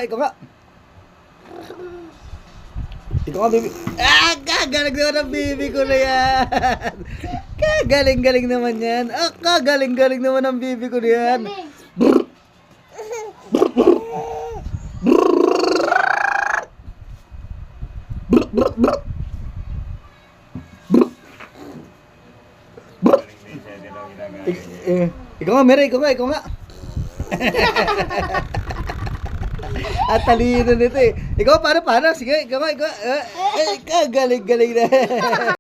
Ikaw nga. Ikaw nga, baby. Ah, kagaling naman ang baby ko na yan. Kagaling-galing naman yan. Ah, kagaling-galing naman ang baby ko na yan. Ikaw nga, Mary, ikaw nga. At talino nito eh. Ikaw, paano? Sige, ikaw nga. Galing na.